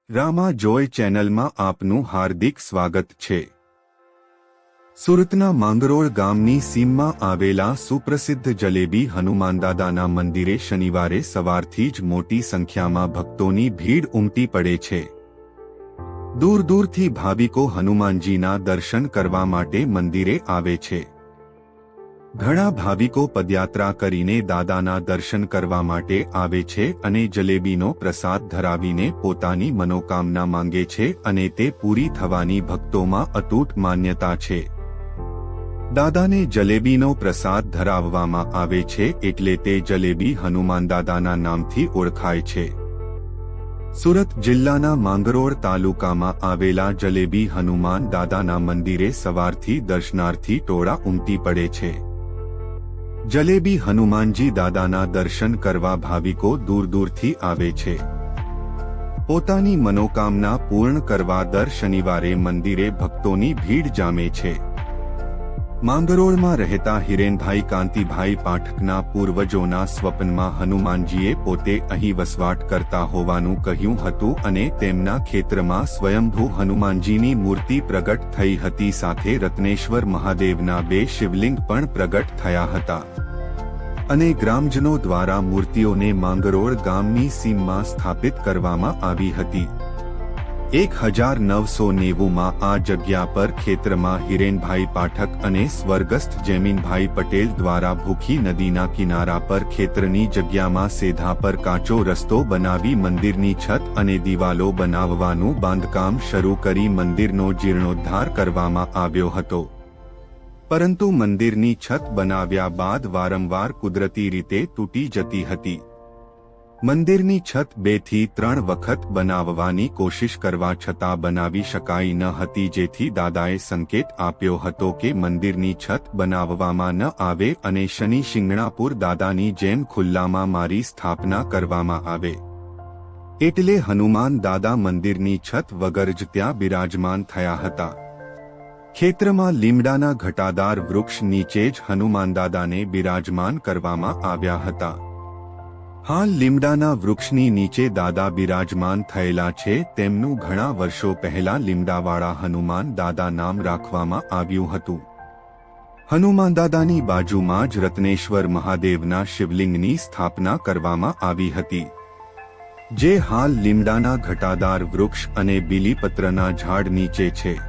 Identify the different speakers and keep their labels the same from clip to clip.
Speaker 1: રામા જોય ચેનલમાં આપનું હાર્દિક સ્વાગત છે। સુરતના માંગરોળ ગામની સીમમાં આવેલા સુપ્રસિદ્ધ જલેબી હનુમાનદાદાના મંદિરે શનિવારે સવારથી જ મોટી સંખ્યામાં ભક્તોની ભીડ ઉમટી પડે છે। દૂર દૂરથી ભાવિકો હનુમાનજીના દર્શન કરવા માટે મંદિરે આવે છે। ઘણા ભાવિકો પદયાત્રા કરીને દાદાના દર્શન કરવા માટે આવે છે અને જલેબીનો પ્રસાદ ધરાવીને પોતાની મનોકામના માંગે છે અને તે પૂરી થવાની ભક્તોમાં અતૂટ માન્યતા છે। દાદાને જલેબીનો પ્રસાદ ધરાવવામાં આવે છે એટલે તે જલેબી હનુમાનદાદાના નામથી ઓળખાય છે। સુરત જિલ્લાના માંગરોળ તાલુકામાં આવેલા જલેબી હનુમાન દાદાના મંદિરે સવારથી દર્શનાર્થી ટોળા ઉમટી પડે છે। જલેબી હનુમાનજી દાદાના દર્શન કરવા ભાવિકો દૂર દૂરથી આવે છે। પોતાની મનોકામના પૂર્ણ કરવા દર શનિવારે મંદિરે ભક્તોની ભીડ જામે છે। માંગરોળમાં રહેતા હિરેનભાઈ કાંતિભાઈ પાઠકના પૂર્વજોના સ્વપ્નમાં હનુમાનજીએ પોતે અહીં વસવાટ કરતા હોવાનું કહ્યું હતું અને તેમના ખેતરમાં સ્વયંભૂ હનુમાનજીની મૂર્તિ પ્રગટ થઈ હતી, સાથે રત્નેશ્વર મહાદેવના 2 શિવલિંગ પણ પ્રગટ થયા હતા અને ગ્રામજનો દ્વારા મૂર્તિઓને માંગરોળ ગામની સીમમાં સ્થાપિત કરવામાં આવી હતી। 1990માં આ જગ્યા પર ખેતરમાં હિરેનભાઈ પાઠક અને સ્વર્ગસ્થ જમીનભાઈ પટેલ દ્વારા ભૂખી નદીના કિનારા પર ખેતરની જગ્યામાં સેધા પર કાચો રસ્તો બનાવી મંદિરની છત અને દિવાલો બનાવવાનું બાંધકામ શરૂ કરી મંદિરનો જીર્ણોદ્ધાર કરવામાં આવ્યો હતો, પરંતુ મંદિરની છત બનાવ્યા બાદ વારંવાર કુદરતી રીતે તૂટી જતી હતી। મંદિરની છત 2 થી 3 વખત બનાવવાની કોશિશ કરવા છતાં બનાવી શકાઈ ન હતી, જેથી દાદાએ સંકેત આપ્યો હતો કે મંદિરની છત બનાવવામાં ન આવે અને શનિ શિંગણાપુર દાદાની જેમ ખુલ્લામાં મારી સ્થાપના કરવામાં આવે। એટલે હનુમાન દાદા મંદિરની છત વગર જ ત્યાં બિરાજમાન થયા હતા। ખેતરમાં લીમડાના ઘટાદાર વૃક્ષ નીચે જ હનુમાનદાદાને બિરાજમાન કરવામાં આવ્યા હતા। હાલ લીમડાના વૃક્ષની નીચે દાદા બિરાજમાન થયેલા છે। તેમનું ઘણા વર્ષો પહેલા લીમડાવાળા હનુમાન દાદા નામ રાખવામાં આવ્યું હતું। હનુમાનદાદાની બાજુમાં જ રત્નેશ્વર મહાદેવના શિવલિંગની સ્થાપના કરવામાં આવી હતી, જે હાલ લીમડાના ઘટાદાર વૃક્ષ અને બીલીપત્રના ઝાડ નીચે છે।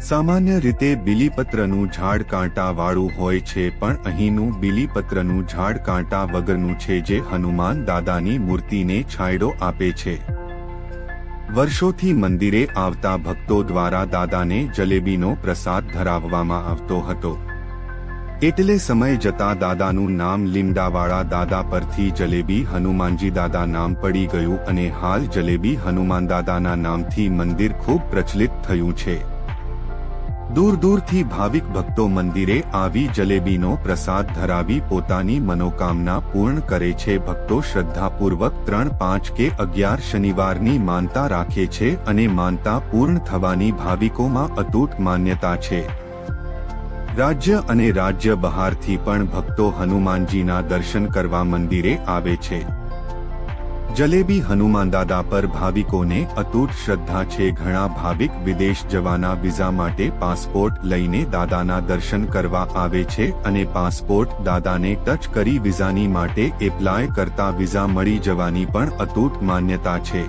Speaker 1: સામાન્ય રીતે બીલીપત્રનું ઝાડ કાંટાવાળું હોય છે, પણ અહીંનું બીલીપત્રનું ઝાડ કાંટા વગરનું છે, જે હનુમાન દાદાની મૂર્તિને છાંયડો આપે છે। વર્ષોથી મંદિરે આવતા ભક્તો દ્વારા દાદાને જલેબીનો પ્રસાદ ધરાવવામાં આવતો હતો, એટલે સમય જતાં દાદાનું નામ લીમડાવાળા દાદા પરથી જલેબી હનુમાનજી દાદા નામ પડી ગયું અને હાલ જલેબી હનુમાન દાદાના નામથી મંદિર ખૂબ પ્રચલિત થયું છે। દૂર દૂરથી ભાવિક ભક્તો મંદિરે આવી જલેબીનો પ્રસાદ ધરાવી પોતાની મનોકામના પૂર્ણ કરે છે। ભક્તો શ્રદ્ધાપૂર્વક 3, 5 કે 11 શનિવારની માનતા રાખે છે અને માનતા પૂર્ણ થવાની ભાવિકોમાં અતૂટ માન્યતા છે। રાજ્ય અને રાજ્ય બહારથી પણ ભક્તો હનુમાનજીના દર્શન કરવા મંદિરે આવે છે। જલેબી હનુમાનદાદા પર ભાવિકોને અતૂટ શ્રદ્ધા છે। ઘણા ભાવિક વિદેશ જવાના વિઝા માટે પાસપોર્ટ લઈને દાદાના દર્શન કરવા આવે છે અને પાસપોર્ટ દાદાને ટચ કરી વિઝાની માટે એપ્લાય કરતા વિઝા મળી જવાની પણ અતૂટ માન્યતા છે।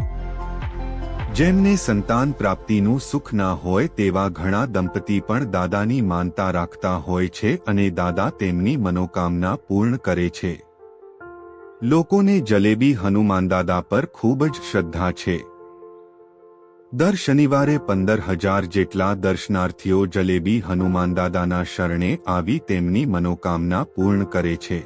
Speaker 1: જેમને સંતાન પ્રાપ્તિનું સુખ ના હોય તેવા ઘણા દંપતી પણ દાદાની માનતા રાખતા હોય છે અને દાદા તેમની મનોકામના પૂર્ણ કરે છે। લોકોને જલેબી હનુમાનદાદા પર ખૂબ જ શ્રદ્ધા છે। દર શનિવારે 15,000 જેટલા દર્શનાર્થીઓ જલેબી હનુમાનદાદાના શરણે આવી તેમની મનોકામના પૂર્ણ કરે છે।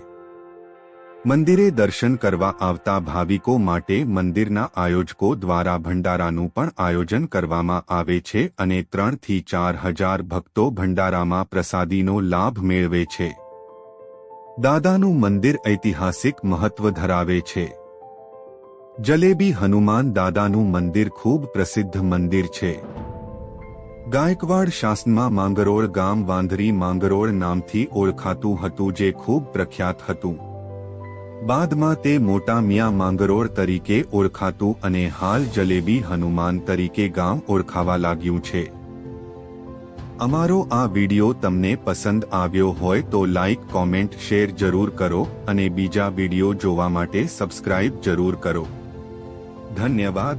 Speaker 1: મંદિરે દર્શન કરવા આવતા ભાવિકો માટે મંદિરના આયોજકો દ્વારા ભંડારાનું પણ આયોજન કરવામાં આવે છે અને 3 થી 4,000 ભક્તો ભંડારામાં પ્રસાદીનો લાભ મેળવે છે। દાદાનું મંદિર ઐતિહાસિક મહત્વ ધરાવે છે। જલેબી હનુમાન દાદાનું મંદિર ખૂબ પ્રસિદ્ધ મંદિર છે। ગાયકવાડ શાસનમાં માંગરોળ ગામ વાંદરી માંગરોળ નામથી ઓળખાતું હતું, જે ખૂબ પ્રખ્યાત હતું। બાદમાં તે મોટા મિયા માંગરોળ તરીકે ઓળખાતું અને હાલ જલેબી હનુમાન તરીકે ગામ ઓળખાવા લાગ્યું છે. અમારો આ વિડિયો તમને પસંદ આવ્યો હોય તો લાઈક, કોમેન્ટ, શેર જરૂર કરો અને બીજા વિડિયો જોવા માટે સબસ્ક્રાઇબ જરૂર કરો. ધન્યવાદ.